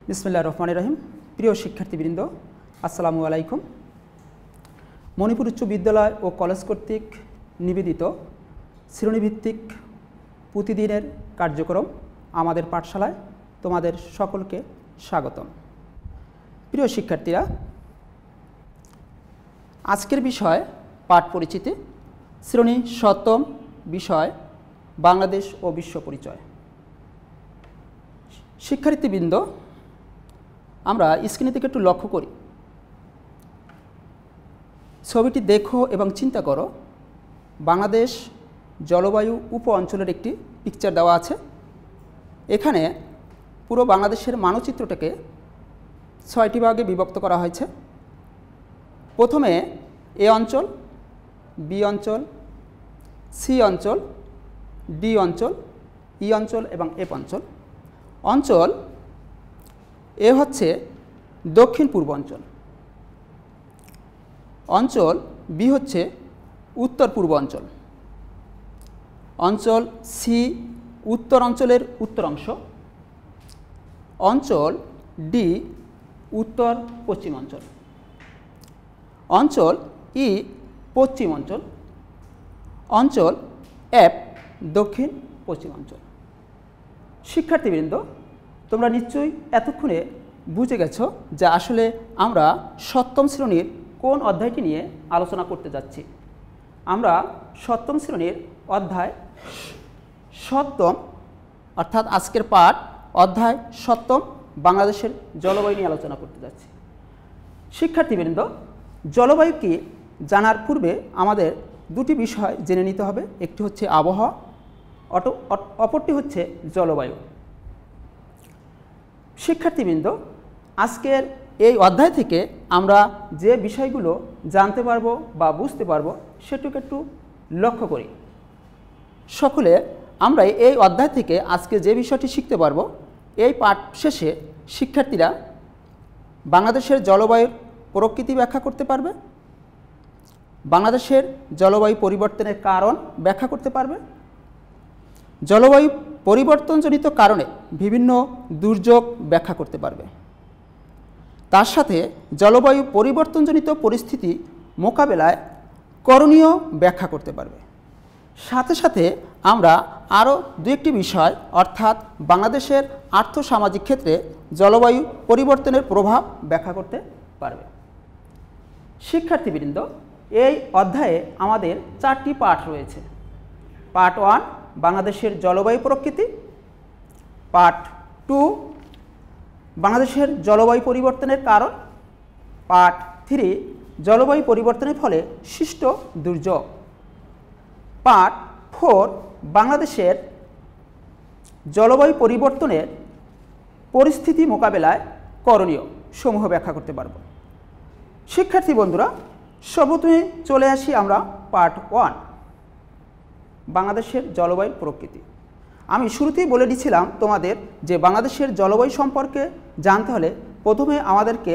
বিসমিল্লাহির রহমানির রহিম। প্রিয় শিক্ষার্থীবৃন্দ, আসসালামু আলাইকুম। মণিপুর উচ্চ বিদ্যালয় ও কলেজ কর্তৃক নিবেদিত শ্রেণীভিত্তিক প্রতিদিনের কার্যক্রম আমাদের পাঠশালায় তোমাদের সকলকে স্বাগতম। প্রিয় শিক্ষার্থীরা, আজকের বিষয় পাঠ পরিচিতি, শ্রেণী ৭ম, বিষয় বাংলাদেশ ও বিশ্ব পরিচয়। শিক্ষার্থীবৃন্দ, আমরা স্ক্রিনে থেকে একটু লক্ষ্য করি। ছবিটি দেখো এবং চিন্তা করো। বাংলাদেশ জলবায়ু উপ অঞ্চলের একটি পিকচার দেওয়া আছে। এখানে পুরো বাংলাদেশের মানচিত্রটাকে ৬টি ভাগে বিভক্ত করা হয়েছে। প্রথমে এ অঞ্চল, বি অঞ্চল, সি অঞ্চল, ডি অঞ্চল, ই অঞ্চল এবং এফ অঞ্চল। অঞ্চল এ হচ্ছে দক্ষিণ পূর্ব অঞ্চল, অঞ্চল বি হচ্ছে উত্তর পূর্ব অঞ্চল, অঞ্চল সি উত্তর অঞ্চলের উত্তর অংশ, অঞ্চল ডি উত্তর পশ্চিম অঞ্চল, অঞ্চল ই পশ্চিম অঞ্চল, অঞ্চল এফ দক্ষিণ পশ্চিম অঞ্চল। শিক্ষার্থীবৃন্দ, তোমরা নিশ্চয়ই এতক্ষণে বুঝে গেছো যে আসলে আমরা ৭ম শ্রেণীর কোন অধ্যায়টি নিয়ে আলোচনা করতে যাচ্ছি। আমরা ৭ম শ্রেণীর অধ্যায় ৭ম, অর্থাৎ আজকের পাঠ অধ্যায় ৭ম বাংলাদেশের জলবায়ু নিয়ে আলোচনা করতে যাচ্ছি। শিক্ষার্থীবৃন্দ, জলবায়ু কি জানার পূর্বে আমাদের দুটি বিষয় জেনে নিতে হবে। একটি হচ্ছে আবহাওয়া, অপরটি হচ্ছে জলবায়ু। শিক্ষার্থীবৃন্দ, আজকের এই অধ্যায় থেকে আমরা যে বিষয়গুলো জানতে পারবো বা বুঝতে পারবো সেটুকু একটু লক্ষ্য করি। সকলে আমরা এই অধ্যায় থেকে আজকে যে বিষয়টি শিখতে পারবো, এই পাঠ শেষে শিক্ষার্থীরা বাংলাদেশের জলবায়ুর প্রকৃতি ব্যাখ্যা করতে পারবে, বাংলাদেশের জলবায়ু পরিবর্তনের কারণ ব্যাখ্যা করতে পারবে, জলবায়ু পরিবর্তনজনিত কারণে বিভিন্ন দুর্যোগ ব্যাখ্যা করতে পারবে, তার সাথে জলবায়ু পরিবর্তনজনিত পরিস্থিতি মোকাবেলায় করণীয় ব্যাখ্যা করতে পারবে। সাথে সাথে আমরা আরও দু একটি বিষয়, অর্থাৎ বাংলাদেশের আর্থসামাজিক ক্ষেত্রে জলবায়ু পরিবর্তনের প্রভাব ব্যাখ্যা করতে পারবে। শিক্ষার্থীবৃন্দ, এই অধ্যায়ে আমাদের 4টি পাঠ রয়েছে। পার্ট 1 বাংলাদেশের জলবায়ু প্রকৃতি, পার্ট 2 বাংলাদেশের জলবায়ু পরিবর্তনের কারণ, পার্ট 3 জলবায়ু পরিবর্তনের ফলে সৃষ্ট দুর্যোগ, পার্ট 4 বাংলাদেশের জলবায়ু পরিবর্তনের পরিস্থিতি মোকাবেলায় করণীয় সমূহ ব্যাখ্যা করতে পারব। শিক্ষার্থী বন্ধুরা, সর্বপ্রথমে চলে আসি আমরা পার্ট 1 বাংলাদেশের জলবায়ু প্রকৃতি। আমি শুরুতেই বলে দিয়েছিলাম তোমাদের যে বাংলাদেশের জলবায়ু সম্পর্কে জানতে হলে প্রথমে আমাদেরকে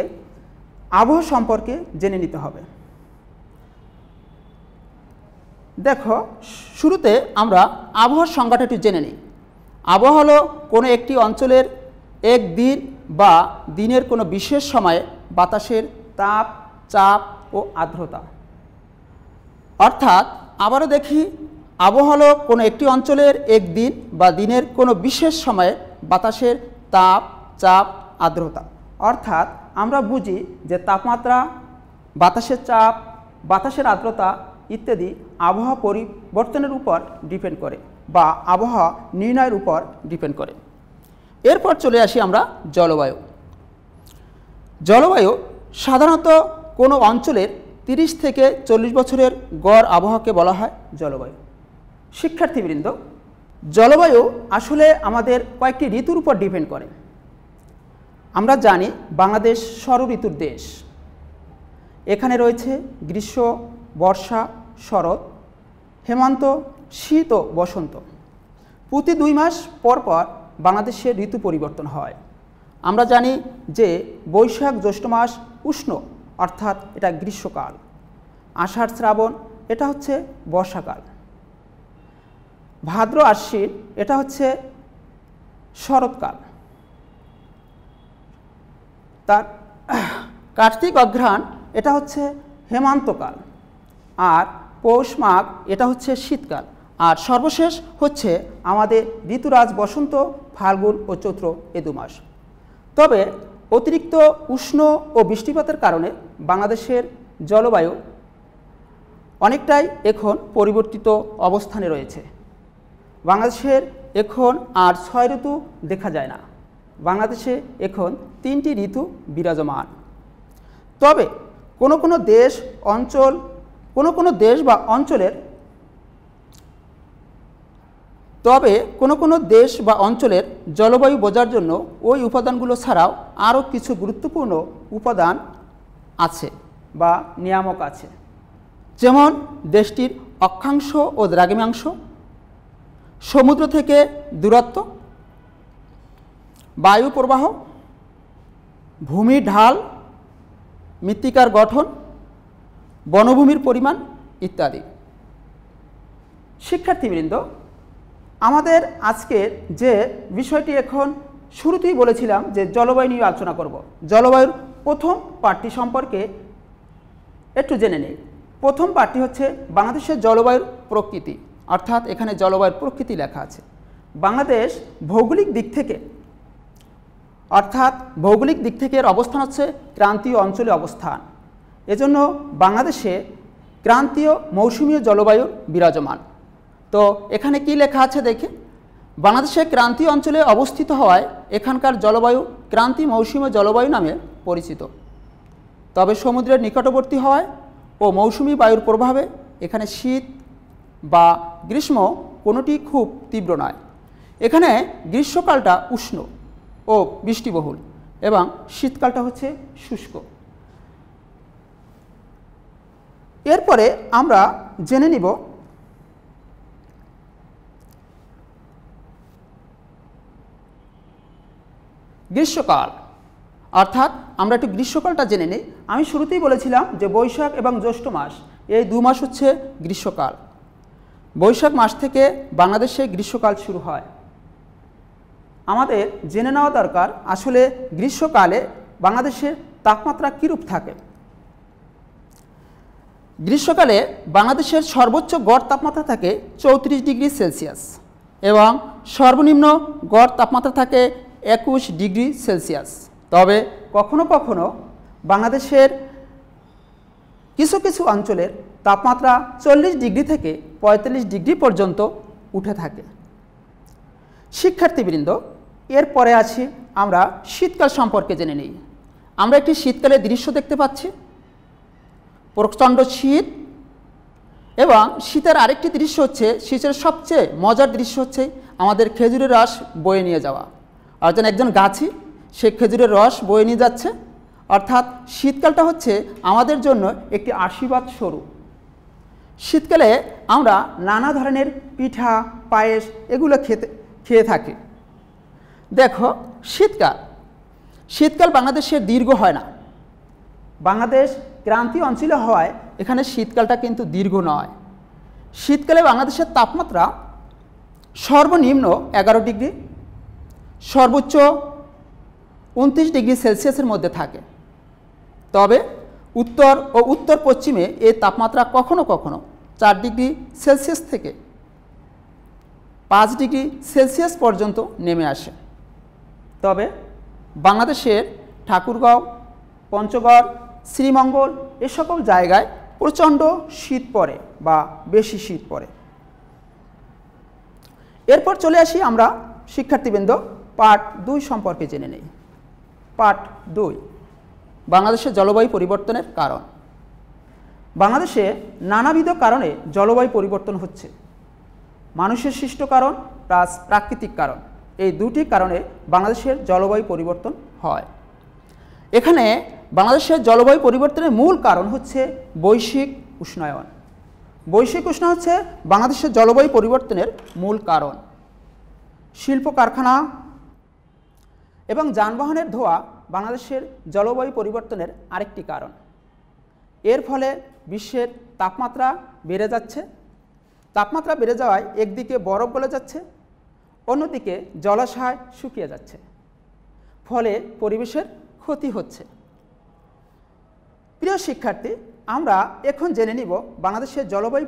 আবহাওয়া সম্পর্কে জেনে নিতে হবে। দেখো, শুরুতে আমরা আবহাওয়ার সংজ্ঞাটা একটু জেনে নিই। আবহাওয়া হলো কোনো একটি অঞ্চলের এক দিন বা দিনের কোনো বিশেষ সময়ে বাতাসের তাপ, চাপ ও আর্দ্রতা। অর্থাৎ আবারও দেখি, আবহাওয়া হলো কোনো একটি অঞ্চলের এক দিন বা দিনের কোনো বিশেষ সময়ে বাতাসের তাপ, চাপ, আর্দ্রতা। অর্থাৎ আমরা বুঝি যে তাপমাত্রা, বাতাসের চাপ, বাতাসের আর্দ্রতা ইত্যাদি আবহাওয়া পরিবর্তনের উপর ডিপেন্ড করে বা আবহাওয়া নির্ণয়ের উপর ডিপেন্ড করে। এরপর চলে আসি আমরা জলবায়ু। জলবায়ু সাধারণত কোনো অঞ্চলের 30 থেকে 40 বছরের গড় আবহাওয়াকে বলা হয় জলবায়ু। শিক্ষার্থীবৃন্দ, জলবায়ু আসলে আমাদের কয়েকটি ঋতুর উপর ডিপেন্ড করে। আমরা জানি বাংলাদেশ ষড়ঋতুর দেশ। এখানে রয়েছে গ্রীষ্ম, বর্ষা, শরৎ, হেমন্ত, শীত ও বসন্ত। প্রতি 2 মাস পর পর বাংলাদেশে ঋতু পরিবর্তন হয়। আমরা জানি যে বৈশাখ জ্যৈষ্ঠ মাস উষ্ণ, অর্থাৎ এটা গ্রীষ্মকাল। আষাঢ় শ্রাবণ এটা হচ্ছে বর্ষাকাল। ভাদ্র আশ্বিন এটা হচ্ছে শরৎকাল। তার কার্তিক অঘ্রাণ এটা হচ্ছে হেমন্তকাল, আর পৌষ মাঘ এটা হচ্ছে শীতকাল, আর সর্বশেষ হচ্ছে আমাদের ঋতুরাজ বসন্ত ফাল্গুন ও চৈত্র এ 2 মাস। তবে অতিরিক্ত উষ্ণ ও বৃষ্টিপাতের কারণে বাংলাদেশের জলবায়ু অনেকটাই এখন পরিবর্তিত অবস্থানে রয়েছে। বাংলাদেশের এখন আর 6 ঋতু দেখা যায় না, বাংলাদেশে এখন 3টি ঋতু বিরাজমান। তবে কোনো কোনো দেশ বা অঞ্চলের জলবায়ু বোঝার জন্য ওই উপাদানগুলো ছাড়াও আরও কিছু গুরুত্বপূর্ণ উপাদান আছে বা নিয়ামক আছে, যেমন দেশটির অক্ষাংশ ও দ্রাঘিমাংশ, সমুদ্র থেকে দূরত্ব, বায়ু প্রবাহ, ভূমির ঢাল, মৃত্তিকার গঠন, বনভূমির পরিমাণ ইত্যাদি। শিক্ষার্থীবৃন্দ, আমাদের আজকের যে বিষয়টি এখন শুরুতেই বলেছিলাম যে জলবায়ু নিয়ে আলোচনা করব, জলবায়ুর প্রথম পার্টটি সম্পর্কে একটু জেনে নিই। প্রথম পার্টটি হচ্ছে বাংলাদেশের জলবায়ুর প্রকৃতি, অর্থাৎ এখানে জলবায়ুর প্রকৃতি লেখা আছে। বাংলাদেশ ভৌগোলিক দিক থেকে এর অবস্থান হচ্ছে ক্রান্তীয় অঞ্চলে অবস্থান। এজন্য বাংলাদেশে ক্রান্তীয় মৌসুমী জলবায়ু বিরাজমান। তো এখানে কি লেখা আছে দেখি, বাংলাদেশের ক্রান্তীয় অঞ্চলে অবস্থিত হওয়ায় এখানকার জলবায়ু ক্রান্তীয় মৌসুমী জলবায়ু নামে পরিচিত। তবে সমুদ্রের নিকটবর্তী হওয়ায় ও মৌসুমী বায়ুর প্রভাবে এখানে শীত বা গ্রীষ্ম কোনোটি খুব তীব্র নয়। এখানে গ্রীষ্মকালটা উষ্ণ ও বৃষ্টিবহুল এবং শীতকালটা হচ্ছে শুষ্ক। এরপরে আমরা জেনে নিব গ্রীষ্মকাল, অর্থাৎ আমরা একটু গ্রীষ্মকালটা জেনে নিই। আমি শুরুতেই বলেছিলাম যে বৈশাখ এবং জ্যৈষ্ঠ মাস, এই 2 মাস হচ্ছে গ্রীষ্মকাল। বৈশাখ মাস থেকে বাংলাদেশে গ্রীষ্মকাল শুরু হয়। আমাদের জেনে নেওয়া দরকার আসলে গ্রীষ্মকালে বাংলাদেশের তাপমাত্রা কীরূপ থাকে। গ্রীষ্মকালে বাংলাদেশের সর্বোচ্চ গড় তাপমাত্রা থাকে 34 ডিগ্রি সেলসিয়াস এবং সর্বনিম্ন গড় তাপমাত্রা থাকে 21 ডিগ্রি সেলসিয়াস। তবে কখনো কখনো বাংলাদেশের কিছু কিছু অঞ্চলের তাপমাত্রা 40 ডিগ্রি থেকে 45 ডিগ্রি পর্যন্ত উঠে থাকে। শিক্ষার্থীবৃন্দ, এরপরে আসি আমরা শীতকাল সম্পর্কে জেনে নিই। আমরা একটি শীতকালের দৃশ্য দেখতে পাচ্ছি, প্রচণ্ড শীত, এবং শীতের আরেকটি দৃশ্য হচ্ছে, শীতের সবচেয়ে মজার দৃশ্য হচ্ছে আমাদের খেজুরের রস বয়ে নিয়ে যাওয়া। অর্থাৎ একজন গাছি সে খেজুরের রস বয়ে নিয়ে যাচ্ছে, অর্থাৎ শীতকালটা হচ্ছে আমাদের জন্য একটি আশীর্বাদ স্বরূপ। শীতকালে আমরা নানা ধরনের পিঠা, পায়েস এগুলো খেয়ে থাকি। দেখো, শীতকাল বাংলাদেশের দীর্ঘ হয় না। বাংলাদেশ ক্রান্তীয় অঞ্চলে হওয়ায় এখানে শীতকালটা কিন্তু দীর্ঘ নয়। শীতকালে বাংলাদেশের তাপমাত্রা সর্বনিম্ন 11 ডিগ্রি, সর্বোচ্চ 29 ডিগ্রি সেলসিয়াসের মধ্যে থাকে। তবে উত্তর ও উত্তর পশ্চিমে এই তাপমাত্রা কখনো কখনো 4 ডিগ্রি সেলসিয়াস থেকে 5 ডিগ্রি সেলসিয়াস পর্যন্ত নেমে আসে। তবে বাংলাদেশের ঠাকুরগাঁও, পঞ্চগড়, শ্রীমঙ্গল এ সকল জায়গায় প্রচণ্ড শীত পড়ে বা বেশি শীত পড়ে। এরপর চলে আসি আমরা শিক্ষার্থীবৃন্দ পার্ট 2 সম্পর্কে জেনে নেই। পার্ট 2, বাংলাদেশের জলবায়ু পরিবর্তনের কারণ। বাংলাদেশে নানাবিধ কারণে জলবায়ু পরিবর্তন হচ্ছে। মানুষের সৃষ্ট কারণ প্লাস প্রাকৃতিক কারণ, এই 2টি কারণে বাংলাদেশের জলবায়ু পরিবর্তন হয়। এখানে বাংলাদেশের জলবায়ু পরিবর্তনের মূল কারণ হচ্ছে বৈশ্বিক উষ্ণায়ন। বৈশ্বিক উষ্ণায়ন হচ্ছে বাংলাদেশের জলবায়ু পরিবর্তনের মূল কারণ। শিল্প কারখানা এবং যানবাহনের ধোঁয়া বাংলাদেশের জলবায়ু পরিবর্তনের আরেকটি কারণ। এর ফলে বিশ্বের তাপমাত্রা বেড়ে যাচ্ছে। তাপমাত্রা বেড়ে যাওয়ায় একদিকে বরফ গলে যাচ্ছে, অন্যদিকে জলাশয় শুকিয়ে যাচ্ছে। ফলে পরিবেশের ক্ষতি হচ্ছে। প্রিয় শিক্ষার্থী, আমরা এখন জেনে নিব বাংলাদেশের জলবায়ু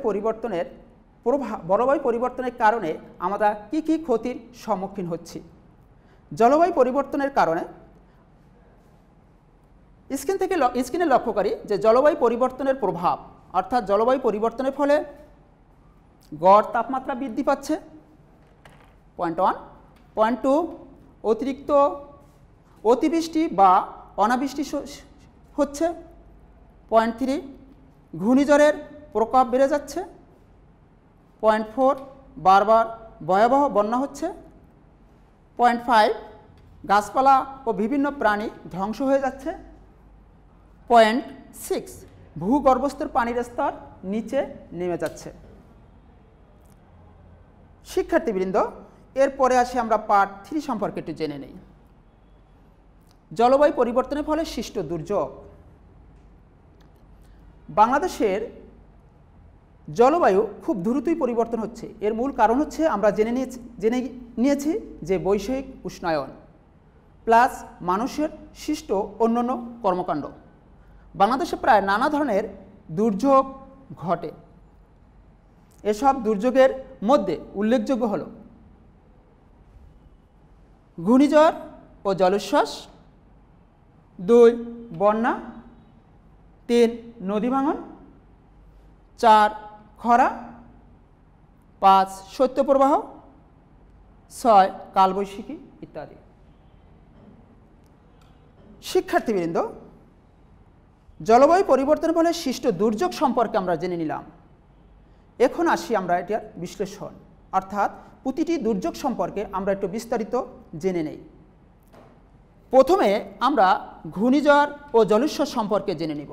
পরিবর্তনের কারণে আমরা কি কি ক্ষতির সম্মুখীন হচ্ছি। জলবায়ু পরিবর্তনের কারণে স্ক্রিনে লক্ষ্য করি যে জলবায়ু পরিবর্তনের প্রভাব, অর্থাৎ জলবায়ু পরিবর্তনের ফলে গড় তাপমাত্রা বৃদ্ধি পাচ্ছে, পয়েন্ট 1। পয়েন্ট 2, অতিরিক্ত অতিবৃষ্টি বা অনাবৃষ্টি হচ্ছে। পয়েন্ট 3, ঘূর্ণিঝড়ের প্রকোপ বেড়ে যাচ্ছে। পয়েন্ট 4, বারবার ভয়াবহ বন্যা হচ্ছে। পয়েন্ট 5, গাছপালা ও বিভিন্ন প্রাণী ধ্বংস হয়ে যাচ্ছে। পয়েন্ট 6, ভূগর্ভস্থ পানির স্তর নিচে নেমে যাচ্ছে। শিক্ষার্থীবৃন্দ, এরপরে আসি আমরা পার্ট 3 সম্পর্কে একটু জেনে নেই। জলবায়ু পরিবর্তনের ফলে সৃষ্ট দুর্যোগ। বাংলাদেশের জলবায়ু খুব দ্রুতই পরিবর্তন হচ্ছে। এর মূল কারণ হচ্ছে আমরা জেনে নিয়েছি যে বৈশ্বিক উষ্ণায়ন প্লাস মানুষের সৃষ্ট অন্যান্য কর্মকাণ্ড। বাংলাদেশে প্রায় নানা ধরনের দুর্যোগ ঘটে। এসব দুর্যোগের মধ্যে উল্লেখযোগ্য হল ঘূর্ণিঝড় ও জলোচ্ছ্বাস, 2 বন্যা, 3 নদী ভাঙন, 4 খরা, 5 শৈত্যপ্রবাহ, 6 কালবৈশাখী ইত্যাদি। শিক্ষার্থীবৃন্দ, জলবায়ু পরিবর্তনের ফলে সৃষ্ট দুর্যোগ সম্পর্কে আমরা জেনে নিলাম। এখন আসি আমরা এটার বিশ্লেষণ, অর্থাৎ প্রতিটি দুর্যোগ সম্পর্কে আমরা একটু বিস্তারিত জেনে নেই। প্রথমে আমরা ঘূর্ণিঝড় ও জলোচ্ছ্বাস সম্পর্কে জেনে নিব।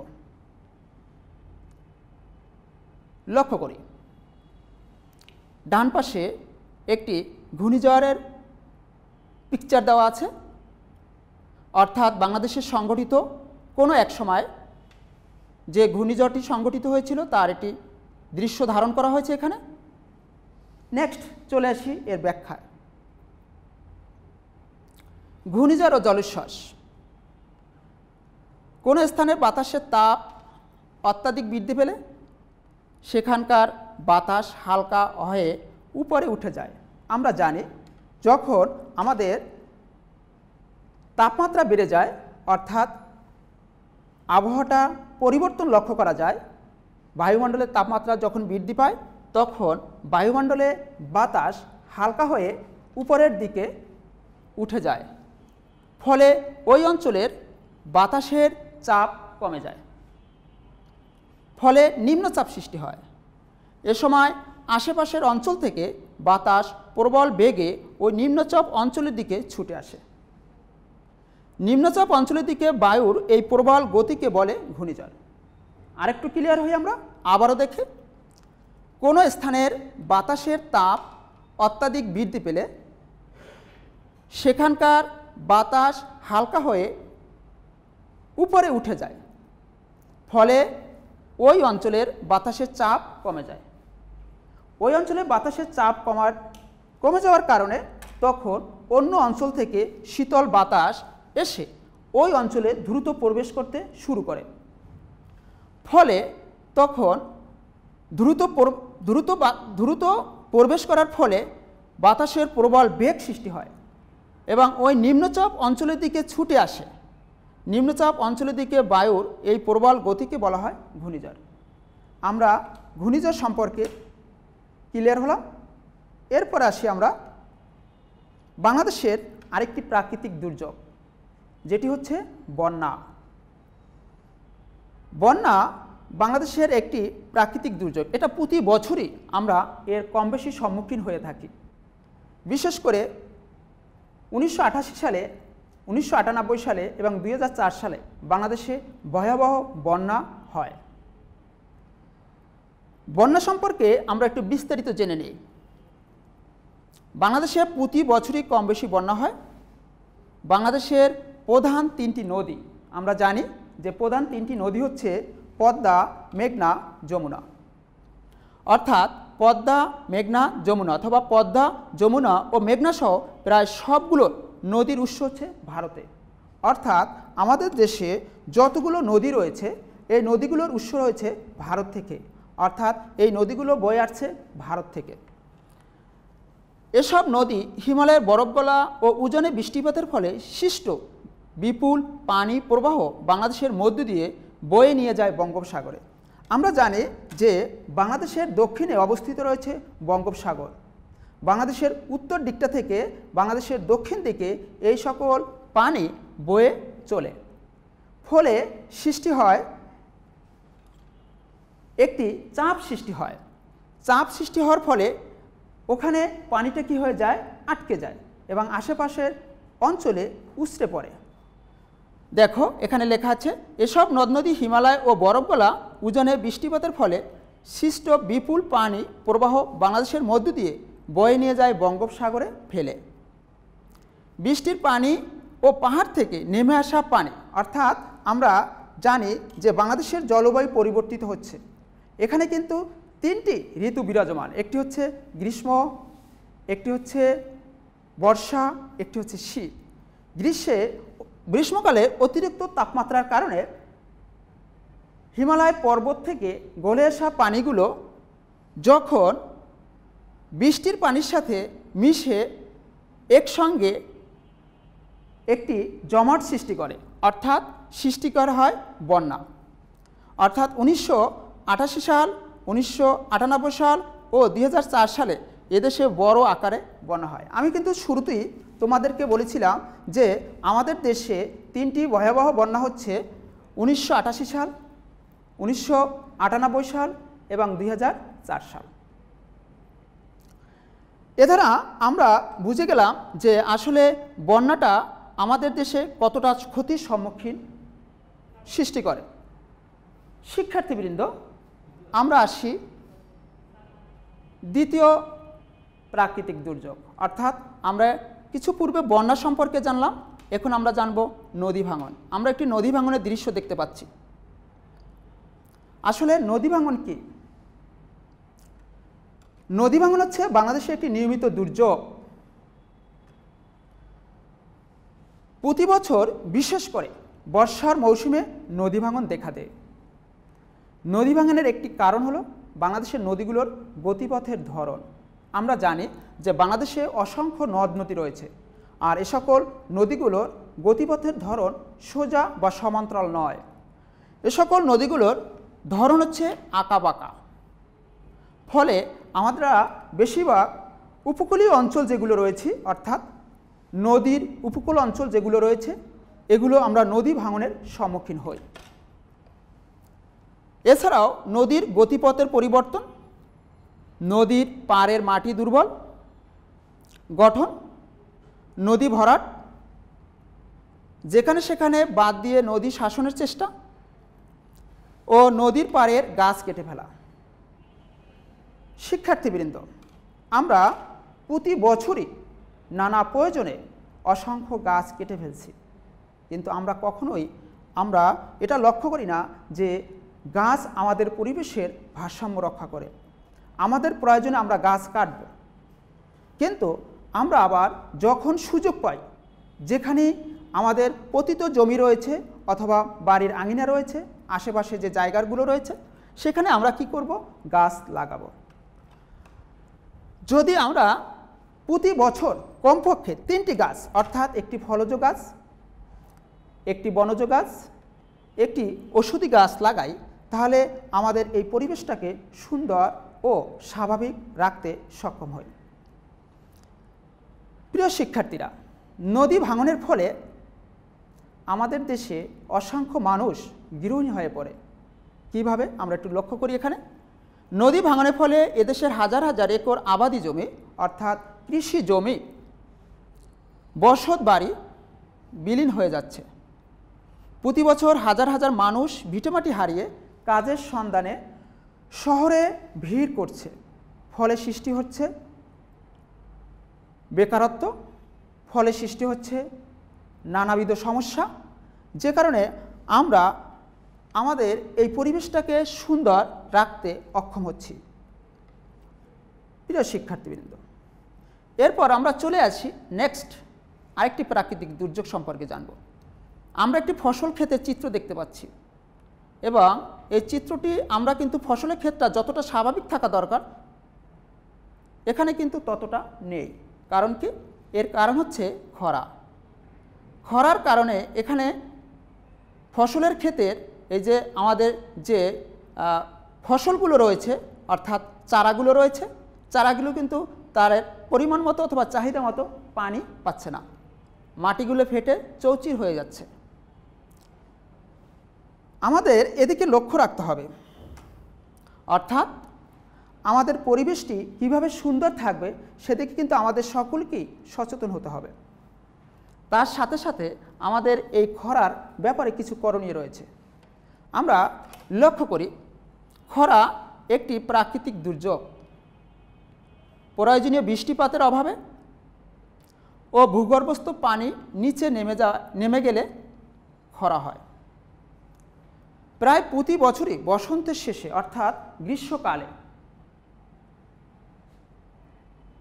লক্ষ্য করি, ডান পাশে একটি ঘূর্ণিঝড়ের পিকচার দেওয়া আছে, অর্থাৎ বাংলাদেশের সংঘটিত কোনো এক সময় যে ঘূর্ণিঝড়টি সংঘটিত হয়েছিল তার একটি দৃশ্য ধারণ করা হয়েছে এখানে। নেক্সট চলে আসি এর ব্যাখ্যায়। ঘূর্ণিঝড় ও জলোচ্ছ্বাস কোনো স্থানের বাতাসের তাপ অত্যাধিক বৃদ্ধি পেলে সেখানকার বাতাস হালকা হয়ে উপরে উঠে যায়। আমরা জানি যখন আমাদের তাপমাত্রা বেড়ে যায়, অর্থাৎ আবহাওয়াটা পরিবর্তন লক্ষ্য করা যায়, বায়ুমণ্ডলের তাপমাত্রা যখন বৃদ্ধি পায় তখন বায়ুমণ্ডলে বাতাস হালকা হয়ে উপরের দিকে উঠে যায়, ফলে ওই অঞ্চলের বাতাসের চাপ কমে যায়, ফলে নিম্নচাপ সৃষ্টি হয়। এ সময় আশেপাশের অঞ্চল থেকে বাতাস প্রবল বেগে ওই নিম্নচাপ অঞ্চলের দিকে ছুটে আসে। নিম্নচাপ অঞ্চলের দিকে বায়ুর এই প্রবল গতিকে বলে ঘূর্ণিঝড়। আরেকটু ক্লিয়ার হই আমরা, আবারও দেখি। কোনো স্থানের বাতাসের তাপ অত্যাধিক বৃদ্ধি পেলে সেখানকার বাতাস হালকা হয়ে উপরে উঠে যায়, ফলে ওই অঞ্চলের বাতাসের চাপ কমে যায়। ওই অঞ্চলে বাতাসের চাপ কমে যাওয়ার কারণে তখন অন্য অঞ্চল থেকে শীতল বাতাস এসে ওই অঞ্চলে দ্রুত প্রবেশ করতে শুরু করে, ফলে তখন দ্রুত প্রবেশ করার ফলে বাতাসের প্রবল বেগ সৃষ্টি হয় এবং ওই নিম্নচাপ অঞ্চলের দিকে ছুটে আসে। নিম্নচাপ অঞ্চলের দিকে বায়ুর এই প্রবল গতিকে বলা হয় ঘূর্ণিঝড়। আমরা ঘূর্ণিঝড় সম্পর্কে ক্লিয়ার হলাম। এরপর আসি আমরা বাংলাদেশের আরেকটি প্রাকৃতিক দুর্যোগ, যেটি হচ্ছে বন্যা। বন্যা বাংলাদেশের একটি প্রাকৃতিক দুর্যোগ। এটা প্রতি বছরই আমরা এর কম বেশি সম্মুখীন হয়ে থাকি। বিশেষ করে 1988 সালে, 1998 সালে এবং 2004 সালে বাংলাদেশে ভয়াবহ বন্যা হয়। বন্যা সম্পর্কে আমরা একটু বিস্তারিত জেনে নিই। বাংলাদেশে প্রতি বছরই কম বেশি বন্যা হয়। বাংলাদেশের প্রধান 3টি নদী, আমরা জানি যে প্রধান 3টি নদী হচ্ছে পদ্মা, মেঘনা, যমুনা। অর্থাৎ পদ্মা, মেঘনা, যমুনা অথবা পদ্মা, যমুনা ও মেঘনা সহ প্রায় সবগুলো নদীর উৎস হচ্ছে ভারতে। অর্থাৎ আমাদের দেশে যতগুলো নদী রয়েছে এই নদীগুলোর উৎস রয়েছে ভারত থেকে, অর্থাৎ এই নদীগুলো বয়ে আসছে ভারত থেকে। এসব নদী হিমালয়ের বরফ গলা ও উজানে বৃষ্টিপাতের ফলে সৃষ্ট বিপুল পানি প্রবাহ বাংলাদেশের মধ্য দিয়ে বয়ে নিয়ে যায় বঙ্গোপসাগরে। আমরা জানি যে বাংলাদেশের দক্ষিণে অবস্থিত রয়েছে বঙ্গোপসাগর। বাংলাদেশের উত্তর দিকটা থেকে বাংলাদেশের দক্ষিণ দিকে এই সকল পানি বয়ে চলে, ফলে সৃষ্টি হয় একটি চাপ সৃষ্টি হয়। চাপ সৃষ্টি হওয়ার ফলে ওখানে পানিটা কি হয়ে যায়, আটকে যায় এবং আশেপাশের অঞ্চলে উপচে পড়ে। দেখো এখানে লেখা আছে, এসব নদ নদী হিমালয় ও বরফগলা উজানে বৃষ্টিপাতের ফলে সৃষ্ট বিপুল পানি প্রবাহ বাংলাদেশের মধ্য দিয়ে বয়ে নিয়ে যায় বঙ্গোপসাগরে ফেলে। বৃষ্টির পানি ও পাহাড় থেকে নেমে আসা পানি, অর্থাৎ আমরা জানি যে বাংলাদেশের জলবায়ু পরিবর্তিত হচ্ছে। এখানে কিন্তু তিনটি ঋতু বিরাজমান, একটি হচ্ছে গ্রীষ্ম, একটি হচ্ছে বর্ষা, একটি হচ্ছে শীত। গ্রীষ্মকালে অতিরিক্ত তাপমাত্রার কারণে হিমালয় পর্বত থেকে গলে আসা পানিগুলো যখন বৃষ্টির পানির সাথে মিশে একসঙ্গে একটি জমাট সৃষ্টি করে, অর্থাৎ সৃষ্টি করা হয় বন্যা। অর্থাৎ 1988 সাল, 1998 সাল ও 2004 সালে এদেশে বড় আকারে বন্যা হয়। আমি কিন্তু শুরুতেই তোমাদেরকে বলেছিলাম যে আমাদের দেশে তিনটি ভয়াবহ বন্যা হচ্ছে 1988 সাল, 1998 সাল এবং 2004 সাল। এ দ্বারা আমরা বুঝে গেলাম যে আসলে বন্যাটা আমাদের দেশে কতটা ক্ষতির সম্মুখীন সৃষ্টি করে। শিক্ষার্থীবৃন্দ, আমরা আসি দ্বিতীয় প্রাকৃতিক দুর্যোগ, অর্থাৎ আমরা কিছু পূর্বে বন্যা সম্পর্কে জানলাম, এখন আমরা জানব নদী ভাঙন। আমরা একটি নদী ভাঙনের দৃশ্য দেখতে পাচ্ছি। আসলে নদী ভাঙন কি? নদী ভাঙন হচ্ছে বাংলাদেশের একটি নিয়মিত দুর্যোগ। প্রতি বছর বিশেষ করে বর্ষার মৌসুমে নদী ভাঙন দেখা দেয়। নদী ভাঙনের একটি কারণ হলো বাংলাদেশের নদীগুলোর গতিপথের ধরন। আমরা জানি যে বাংলাদেশে অসংখ্য নদ নদী রয়েছে, আর এ সকল নদীগুলোর গতিপথের ধরন সোজা বা সমান্তরাল নয়। এ সকল নদীগুলোর ধরন হচ্ছে আঁকাবাঁকা, ফলে আমরা বেশিরভাগ উপকূলীয় অঞ্চল যেগুলো রয়েছে, অর্থাৎ নদীর উপকূল অঞ্চল যেগুলো রয়েছে, এগুলো আমরা নদী ভাঙনের সম্মুখীন হই। এছাড়াও নদীর গতিপথের পরিবর্তন, নদীর পাড়ের মাটি দুর্বল গঠন, নদী ভরাট, যেখানে সেখানে বাঁধ দিয়ে নদী শাসনের চেষ্টা ও নদীর পাড়ের গাছ কেটে ফেলা। শিক্ষার্থীবৃন্দ, আমরা প্রতি বছরই নানা প্রয়োজনে অসংখ্য গাছ কেটে ফেলছি, কিন্তু আমরা কখনোই এটা লক্ষ্য করি না যে গাছ আমাদের পরিবেশের ভারসাম্য রক্ষা করে। আমাদের প্রয়োজনে আমরা গাছ কাটব, কিন্তু আমরা আবার যখন সুযোগ পাই, যেখানে আমাদের পতিত জমি রয়েছে অথবা বাড়ির আঙিনা রয়েছে, আশেপাশে যে জায়গাগুলো রয়েছে, সেখানে আমরা কি করব? গাছ লাগাবো। যদি আমরা প্রতি বছর কমপক্ষে 3টি গাছ, অর্থাৎ একটি ফলজ গাছ, একটি বনজ গাছ, একটি ঔষধি গাছ লাগাই, তাহলে আমাদের এই পরিবেশটাকে সুন্দর ও স্বাভাবিক রাখতে সক্ষম হই। প্রিয় শিক্ষার্থীরা, নদী ভাঙনের ফলে আমাদের দেশে অসংখ্য মানুষ গৃহিণী হয়ে পড়ে। কিভাবে? আমরা একটু লক্ষ্য করি। এখানে নদী ভাঙনের ফলে এদেশের হাজার হাজার একর আবাদি জমি, অর্থাৎ কৃষি জমি, বসত বাড়ি বিলীন হয়ে যাচ্ছে। প্রতি বছর হাজার হাজার মানুষ ভিটেমাটি হারিয়ে কাজের সন্ধানে শহরে ভিড় করছে, ফলে সৃষ্টি হচ্ছে বেকারত্ব, ফলে সৃষ্টি হচ্ছে নানাবিধ সমস্যা, যে কারণে আমরা আমাদের এই পরিবেশটাকে সুন্দর রাখতে অক্ষম হচ্ছি। প্রিয় শিক্ষার্থীবৃন্দ, এরপর আমরা চলে আসি নেক্সট আরেকটি প্রাকৃতিক দুর্যোগ সম্পর্কে জানব। আমরা একটি ফসল ক্ষেতের চিত্র দেখতে পাচ্ছি এবং এই চিত্রটি আমরা কিন্তু ফসলের ক্ষেতটা যতটা স্বাভাবিক থাকা দরকার এখানে কিন্তু ততটা নেই। কারণ কি? এর কারণ হচ্ছে খরা। খরার কারণে এখানে ফসলের ক্ষেতের এই যে আমাদের যে ফসলগুলো রয়েছে অর্থাৎ চারাগুলো রয়েছে, চারাগুলো কিন্তু তার পরিমাণ মতো অথবা চাহিদা মতো পানি পাচ্ছে না, মাটিগুলো ফেটে চৌচির হয়ে যাচ্ছে। আমাদের এদিকে লক্ষ্য রাখতে হবে, অর্থাৎ আমাদের পরিবেশটি কিভাবে সুন্দর থাকবে সেদিকে কিন্তু আমাদের সকলকেই সচেতন হতে হবে। তার সাথে সাথে আমাদের এই খরার ব্যাপারে কিছু করণীয় রয়েছে। আমরা লক্ষ্য করি খরা একটি প্রাকৃতিক দুর্যোগ। প্রয়োজনীয় বৃষ্টিপাতের অভাবে ও ভূগর্ভস্থ পানি নিচে নেমে গেলে খরা হয়। প্রায় প্রতি বছরই বসন্তের শেষে অর্থাৎ গ্রীষ্মকালে,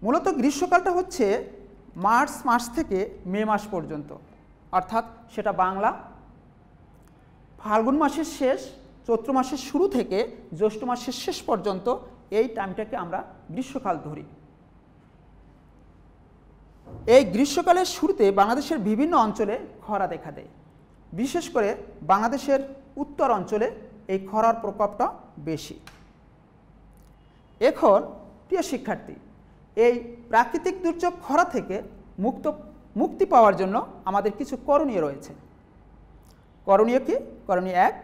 মূলত গ্রীষ্মকালটা হচ্ছে মার্চ মাস থেকে মে মাস পর্যন্ত, অর্থাৎ সেটা বাংলা ফাল্গুন মাসের শেষ, চৈত্র মাসের শুরু থেকে জ্যৈষ্ঠ মাসের শেষ পর্যন্ত এই টাইমটাকে আমরা গ্রীষ্মকাল ধরি। এই গ্রীষ্মকালের শুরুতে বাংলাদেশের বিভিন্ন অঞ্চলে খরা দেখা দেয়। বিশেষ করে বাংলাদেশের উত্তর অঞ্চলে এই খরার প্রকোপটা বেশি। এখন প্রিয় শিক্ষার্থী, এই প্রাকৃতিক দুর্যোগ খরা থেকে মুক্তি পাওয়ার জন্য আমাদের কিছু করণীয় রয়েছে। করণীয় কি? করণীয় 1,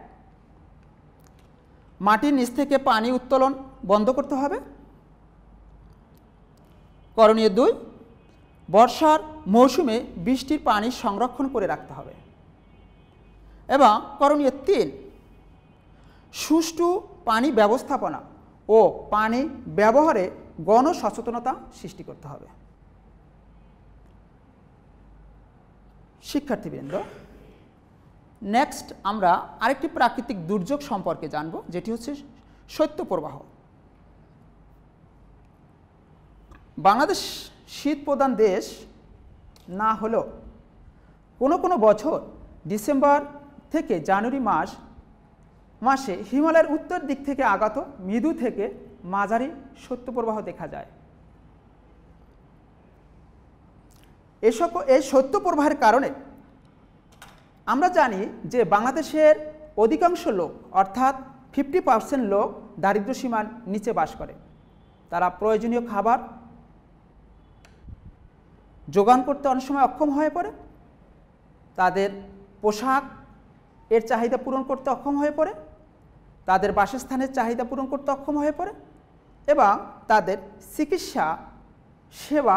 মাটির নিচ থেকে পানি উত্তোলন বন্ধ করতে হবে। করণীয় 2, বর্ষার মৌসুমে বৃষ্টির পানি সংরক্ষণ করে রাখতে হবে। এবং করণীয় 3, সুষ্ঠু পানি ব্যবস্থাপনা ও পানি ব্যবহারে গণসচেতনতা সৃষ্টি করতে হবে। শিক্ষার্থীবৃন্দ, নেক্সট আমরা আরেকটি প্রাকৃতিক দুর্যোগ সম্পর্কে জানব, যেটি হচ্ছে শৈত্যপ্রবাহ। বাংলাদেশ শীত প্রধান দেশ না হলেও কোনো কোনো বছর ডিসেম্বর থেকে জানুয়ারি মাসে হিমালয়ের উত্তর দিক থেকে আগত মৃদু থেকে মাঝারি শৈত্যপ্রবাহ দেখা যায়। এই শৈত্যপ্রবাহের কারণে আমরা জানি যে বাংলাদেশের অধিকাংশ লোক অর্থাৎ 50% লোক দারিদ্র্য সীমার নিচে বাস করে। তারা প্রয়োজনীয় খাবার যোগান করতে অনেক সময় অক্ষম হয়ে পড়ে, তাদের পোশাক এর চাহিদা পূরণ করতে অক্ষম হয়ে পড়ে, তাদের বাসস্থানের চাহিদা পূরণ করতে অক্ষম হয়ে পড়ে এবং তাদের চিকিৎসা সেবা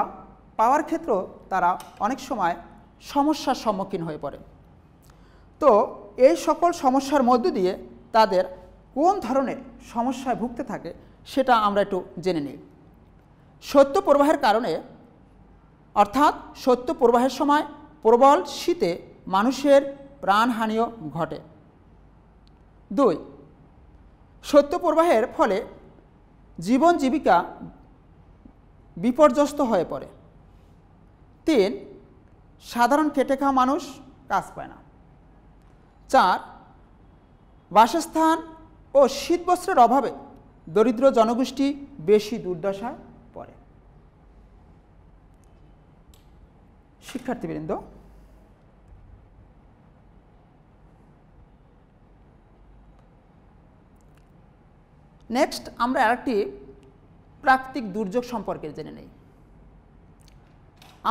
পাওয়ার ক্ষেত্রেও তারা অনেক সময় সমস্যার সম্মুখীন হয়ে পড়ে। তো এই সকল সমস্যার মধ্য দিয়ে তাদের কোন ধরনের সমস্যায় ভুগতে থাকে সেটা আমরা একটু জেনে নিই। শৈত্যপ্রবাহের কারণে অর্থাৎ শৈত্যপ্রবাহের সময় প্রবল শীতে মানুষের প্রাণহানিও ঘটে। 2, শৈত্যপ্রবাহের ফলে জীবন জীবিকা বিপর্যস্ত হয়ে পড়ে। 3, সাধারণ খেটে খাওয়া মানুষ কাজ পায় না। 4, বাসস্থান ও শীতবস্ত্রের অভাবে দরিদ্র জনগোষ্ঠী বেশি দুর্দশায় পড়ে। শিক্ষার্থীবৃন্দ, নেক্সট আমরা আরেকটি প্রাকৃতিক দুর্যোগ সম্পর্কে জেনে নেই।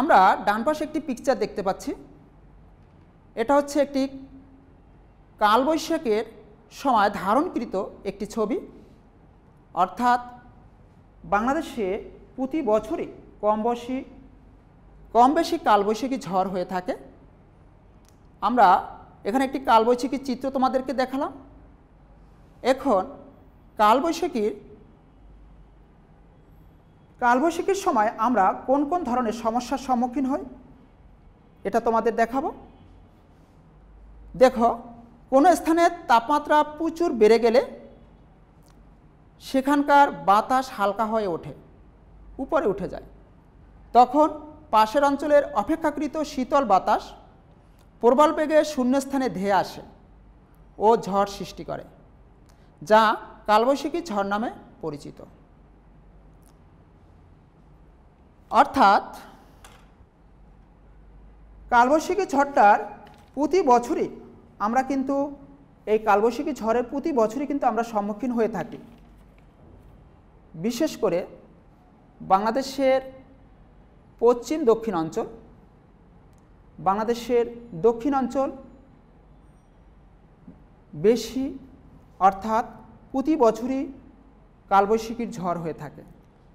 আমরা ডান পাশে একটি পিকচার দেখতে পাচ্ছি। এটা হচ্ছে একটি কালবৈশাখীর সময় ধারণকৃত একটি ছবি। অর্থাৎ বাংলাদেশে প্রতি বছরই কম বেশি কালবৈশাখী ঝড় হয়ে থাকে। আমরা এখানে একটি কালবৈশাখীর চিত্র তোমাদেরকে দেখালাম। এখন কালবৈশাখীর সময় আমরা কোন কোন ধরনের সমস্যার সম্মুখীন হই এটা তোমাদের দেখাবো। দেখো, কোনো স্থানে তাপমাত্রা প্রচুর বেড়ে গেলে সেখানকার বাতাস হালকা হয়ে ওঠে, উপরে উঠে যায়। তখন পাশের অঞ্চলের অপেক্ষাকৃত শীতল বাতাস প্রবল বেগে শূন্যস্থানে ধেয়ে আসে ও ঝড় সৃষ্টি করে, যা কালবৈশাখী ঝড় নামে পরিচিত। অর্থাৎ কালবৈশাখী ঝড়টার প্রতি বছরই আমরা কিন্তু এই কালবৈশাখী ঝড়ের প্রতি বছরই কিন্তু আমরা সম্মুখীন হয়ে থাকি। বিশেষ করে বাংলাদেশের পশ্চিম দক্ষিণ অঞ্চল, বাংলাদেশের দক্ষিণ অঞ্চল বেশি, অর্থাৎ প্রতি বছরই কালবৈশাখীর ঝড় হয়ে থাকে।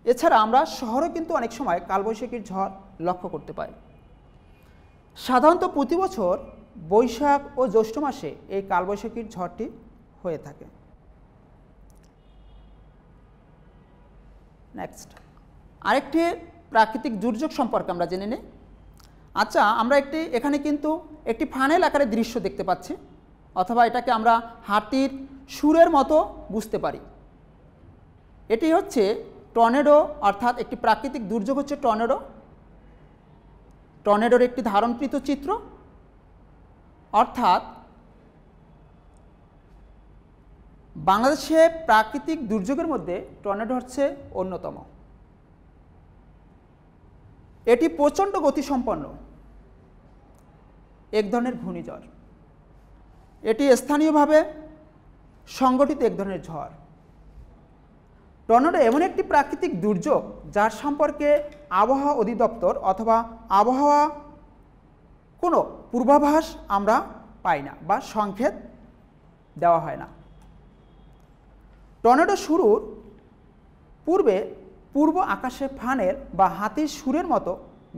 এছাড়া আমরা শহরেও কিন্তু অনেক সময় কালবৈশাখীর ঝড় লক্ষ্য করতে পাই। সাধারণত প্রতি বছর বৈশাখ ও জ্যৈষ্ঠ মাসে এই কালবৈশাখীর ঝড়টি হয়ে থাকে। নেক্সট, আরেকটি প্রাকৃতিক দুর্যোগ সম্পর্কে আমরা জেনে নিই। আচ্ছা, আমরা এখানে কিন্তু একটি ফানেল আকারে দৃশ্য দেখতে পাচ্ছি, অথবা এটাকে আমরা হাতির সুরের মতো বুঝতে পারি। এটি হচ্ছে টর্নেডো, অর্থাৎ একটি প্রাকৃতিক দুর্যোগ হচ্ছে টর্নেডো। টর্নেডোর একটি ধারণকৃত চিত্র, অর্থাৎ বাংলাদেশে প্রাকৃতিক দুর্যোগের মধ্যে টর্নেডো হচ্ছে অন্যতম। এটি প্রচণ্ড গতিসম্পন্ন এক ধরনের ঘূর্ণিঝড়। এটি স্থানীয়ভাবে সংগঠিত এক ধরনের ঝড়। টর্নেডো এমন একটি প্রাকৃতিক দুর্যোগ যার সম্পর্কে আবহাওয়া অধিদপ্তর অথবা আবহাওয়া কোনো পূর্বাভাস আমরা পাই না বা সংকেত দেওয়া হয় না। টর্নেডো শুরুর পূর্বে পূর্ব আকাশে ফানেল বা হাতির সুরের মতো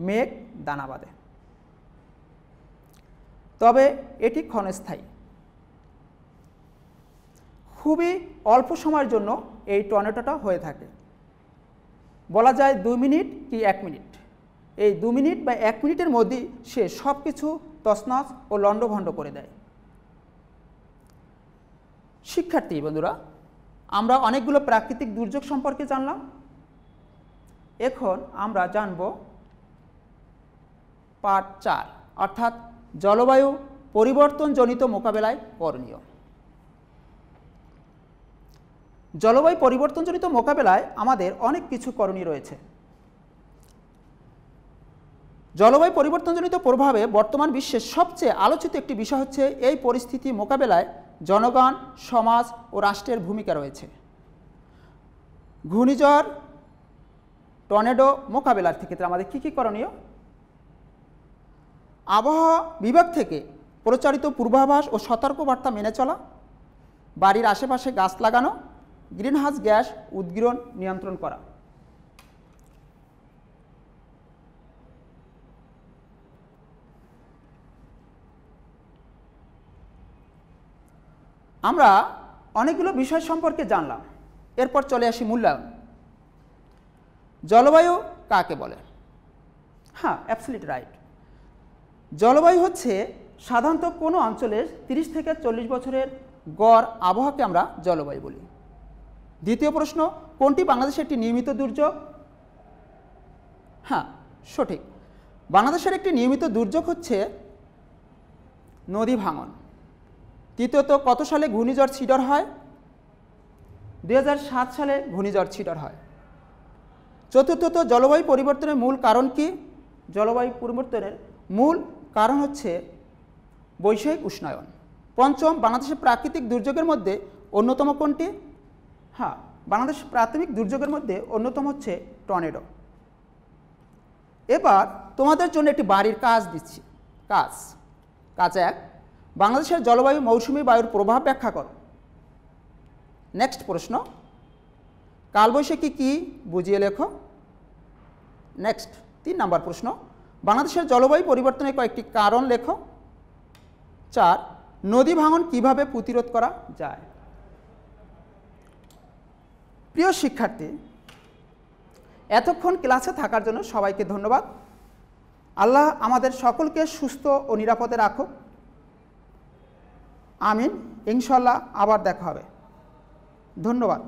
মেঘ দানা বাঁধে, তবে এটি ক্ষণস্থায়ী। খুবই অল্প সময়ের জন্য এই টর্নেডোটা হয়ে থাকে, বলা যায় 2 মিনিট কি 1 মিনিট। এই 2 মিনিট বা 1 মিনিটের মধ্যেই সে সব কিছু তছনছ ও লণ্ডভণ্ড করে দেয়। শিক্ষার্থী বন্ধুরা, আমরা অনেকগুলো প্রাকৃতিক দুর্যোগ সম্পর্কে জানলাম। এখন আমরা জানব পার্ট 4, অর্থাৎ জলবায়ু পরিবর্তনজনিত মোকাবেলায় করণীয়। জলবায়ু পরিবর্তনজনিত মোকাবেলায় আমাদের অনেক কিছু করণীয় রয়েছে। জলবায়ু পরিবর্তনজনিত প্রভাবে বর্তমান বিশ্বের সবচেয়ে আলোচিত একটি বিষয় হচ্ছে এই পরিস্থিতি মোকাবেলায় জনগণ, সমাজ ও রাষ্ট্রের ভূমিকা রয়েছে। ঘূর্ণিঝড়, টর্নেডো মোকাবেলার ক্ষেত্রে আমাদের কী কী করণীয়? আবহাওয়া বিভাগ থেকে প্রচারিত পূর্বাভাস ও সতর্কবার্তা মেনে চলা, বাড়ির আশেপাশে গাছ লাগানো, গ্রিনহাউস গ্যাস উদ্গীরণ নিয়ন্ত্রণ করা। আমরা অনেকগুলো বিষয় সম্পর্কে জানলাম, এরপর চলে আসি মূল্যায়ন। জলবায়ু কাকে বলে? হ্যাঁ, অ্যাবসলিউট রাইট। জলবায়ু হচ্ছে সাধারণত কোনো অঞ্চলের 30 থেকে 40 বছরের গড় আবহাওয়াকে আমরা জলবায়ু বলি। দ্বিতীয় প্রশ্ন, কোনটি বাংলাদেশের একটি নিয়মিত দুর্যোগ? হ্যাঁ, সঠিক। বাংলাদেশের একটি নিয়মিত দুর্যোগ হচ্ছে নদী ভাঙন। তৃতীয়ত, কত সালে ঘূর্ণিঝড় সিডর হয়? 2007 সালে ঘূর্ণিঝড় সিডর হয়। চতুর্থত, জলবায়ু পরিবর্তনের মূল কারণ কি? জলবায়ু পরিবর্তনের মূল কারণ হচ্ছে বৈশ্বিক উষ্ণায়ন। পঞ্চম, বাংলাদেশের প্রাকৃতিক দুর্যোগের মধ্যে অন্যতম কোনটি? হ্যাঁ, বাংলাদেশের প্রাথমিক দুর্যোগের মধ্যে অন্যতম হচ্ছে টর্নেডো। এবার তোমাদের জন্য একটি বাড়ির কাজ দিচ্ছি। কাজ 1, বাংলাদেশের জলবায়ু মৌসুমী বায়ুর প্রভাব ব্যাখ্যা করো। নেক্সট প্রশ্ন, কালবৈশাখী কি বুঝিয়ে লেখো। নেক্সট 3 নম্বর প্রশ্ন, বাংলাদেশের জলবায়ু পরিবর্তনের কয়েকটি কারণ লেখো। 4, নদী ভাঙন কিভাবে প্রতিরোধ করা যায়। প্রিয় শিক্ষার্থী, এতক্ষণ ক্লাসে থাকার জন্য সবাইকে ধন্যবাদ। আল্লাহ আমাদের সকলকে সুস্থ ও নিরাপদে রাখুক। আমিন। ইনশাল্লাহ আবার দেখা হবে। ধন্যবাদ।